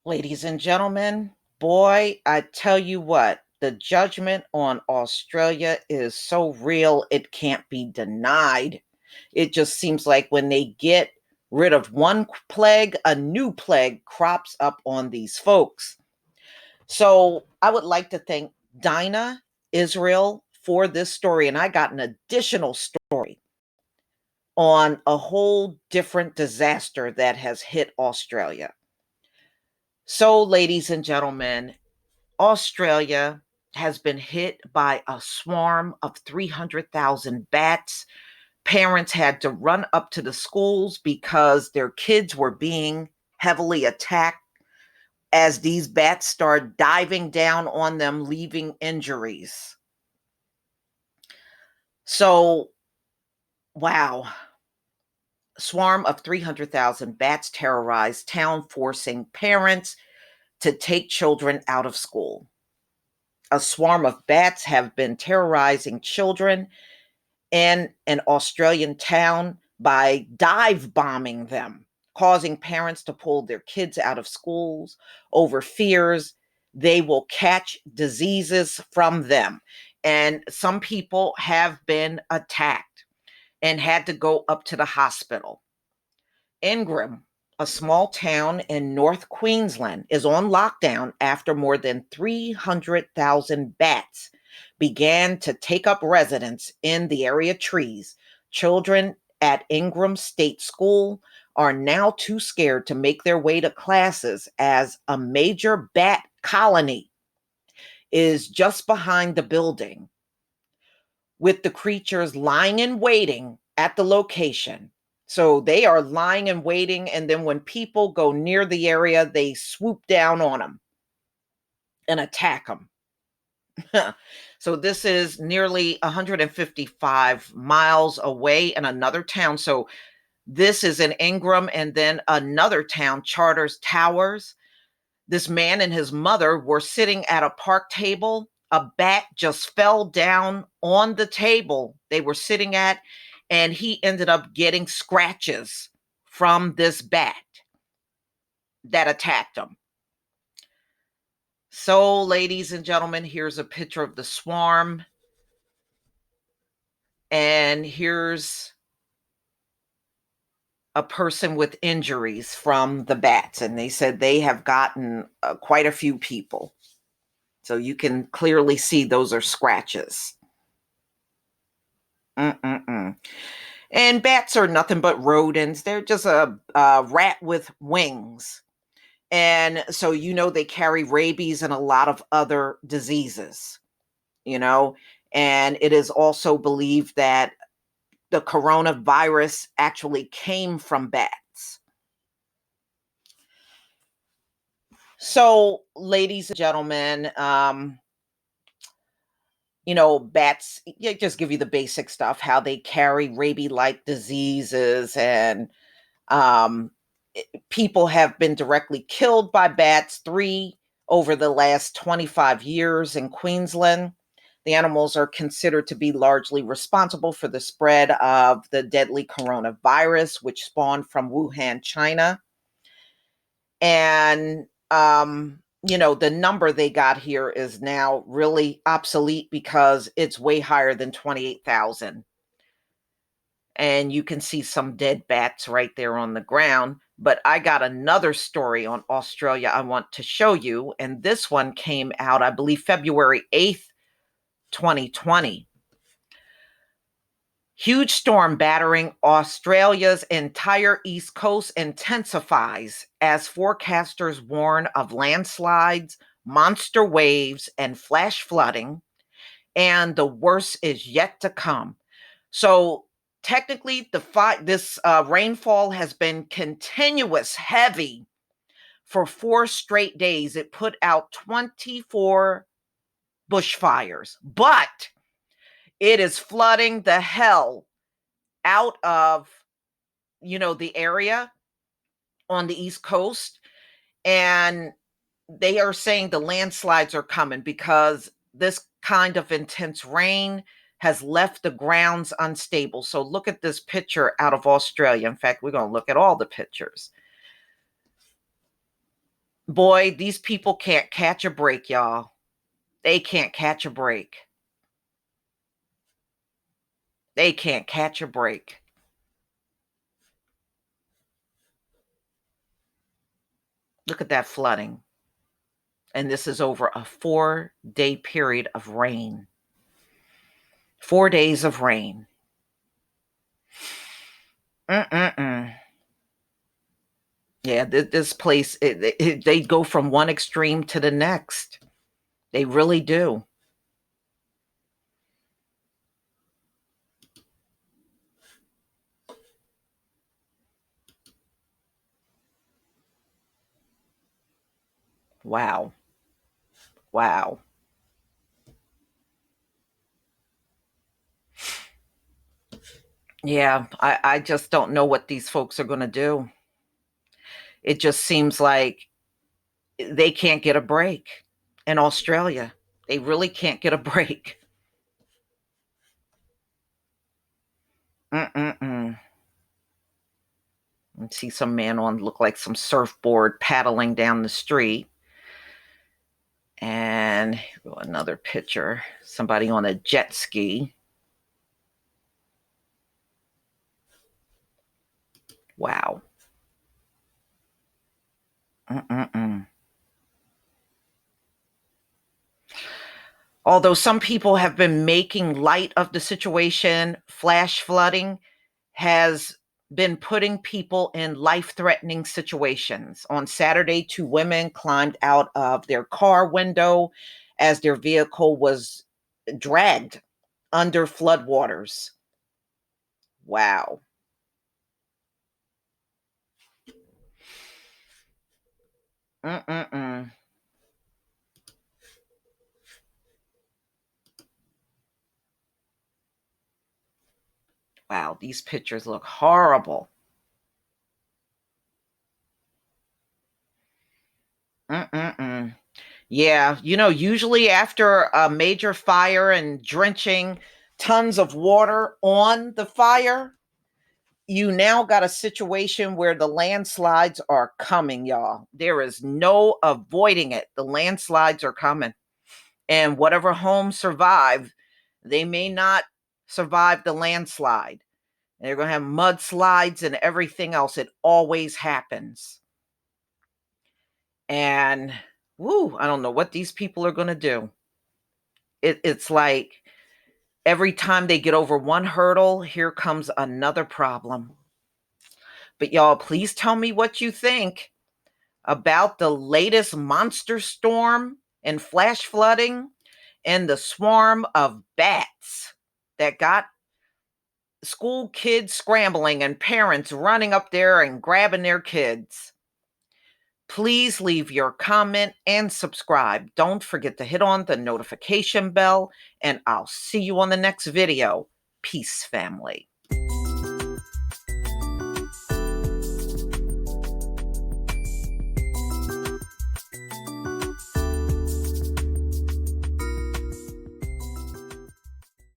Ladies and gentlemen, boy, I tell you what, the judgment on Australia is so real, it can't be denied. It just seems like when they get rid of one plague, a new plague crops up on these folks. So I would like to thank Dinah, Israel, for this story. And I got an additional story on a whole different disaster that has hit Australia. So, ladies and gentlemen, Australia has been hit by a swarm of 300,000 bats. Parents had to run up to the schools because their kids were being heavily attacked as these bats start diving down on them, leaving injuries. So, wow. Swarm of 300,000 bats terrorized town, forcing parents to take children out of school. A swarm of bats have been terrorizing children in an Australian town by dive bombing them, causing parents to pull their kids out of schools over fears they will catch diseases from them. And some people have been attacked and had to go up to the hospital. Ingram, a small town in North Queensland, is on lockdown after more than 300,000 bats began to take up residence in the area trees. Children at Ingram State School are now too scared to make their way to classes as a major bat colony is just behind the building, with the creatures lying in waiting at the location. So they are lying and waiting, and then when people go near the area, they swoop down on them and attack them. So this is nearly 155 miles away in another town. So this is in Ingram, and then another town, Charters Towers. This man and his mother were sitting at a park table. A bat just fell down on the table they were sitting at, and he ended up getting scratches from this bat that attacked him. So, ladies and gentlemen, here's a picture of the swarm. And here's a person with injuries from the bats. And they said they have gotten quite a few people. So you can clearly see those are scratches. Mm-mm-mm. And bats are nothing but rodents. They're just a rat with wings. And so, they carry rabies and a lot of other diseases, you know. And it is also believed that the coronavirus actually came from bats. So, ladies and gentlemen, bats just give you the basic stuff, how they carry rabies-like diseases, and um, people have been directly killed by bats, 3 over the last 25 years in Queensland. The animals are considered to be largely responsible for the spread of the deadly coronavirus, which spawned from Wuhan, China. And the number they got here is now really obsolete because it's way higher than 28,000. And you can see some dead bats right there on the ground. But I got another story on Australia I want to show you. And this one came out, I believe, February 8th, 2020. Huge storm battering Australia's entire east coast intensifies as forecasters warn of landslides, monster waves, and flash flooding. And the worst is yet to come. So technically, this rainfall has been continuous, heavy for 4 straight days. It put out 24 bushfires, but it is flooding the hell out of the area on the East Coast. And they are saying the landslides are coming because this kind of intense rain has left the grounds unstable. So look at this picture out of Australia. In fact, we're going to look at all the pictures. Boy, these people can't catch a break, y'all. They can't catch a break. They can't catch a break. Look at that flooding. And this is over a 4-day period of rain. 4 days of rain. Mm-mm-mm. Yeah, this place, they go from one extreme to the next. They really do. Wow. Wow. Yeah, I just don't know what these folks are going to do. It just seems like they can't get a break in Australia. They really can't get a break. Mm-mm-mm. And see some man on, look like some surfboard paddling down the street. And another picture, somebody on a jet ski. Wow. Mm-mm-mm. Although some people have been making light of the situation, flash flooding has been putting people in life-threatening situations. On Saturday, 2 women climbed out of their car window as their vehicle was dragged under floodwaters. Wow. Mm-mm-mm. Wow, these pictures look horrible. Mm-mm-mm. Yeah, usually after a major fire and drenching tons of water on the fire, you now got a situation where the landslides are coming, y'all. There is no avoiding it. The landslides are coming. And whatever homes survive, they may not survive the landslide. They're going to have mudslides and everything else. It always happens. And woo, I don't know what these people are going to do. It's like every time they get over one hurdle, here comes another problem. But y'all, please tell me what you think about the latest monster storm and flash flooding and the swarm of bats that got school kids scrambling and parents running up there and grabbing their kids. Please leave your comment and subscribe. Don't forget to hit on the notification bell, and I'll see you on the next video. Peace, family.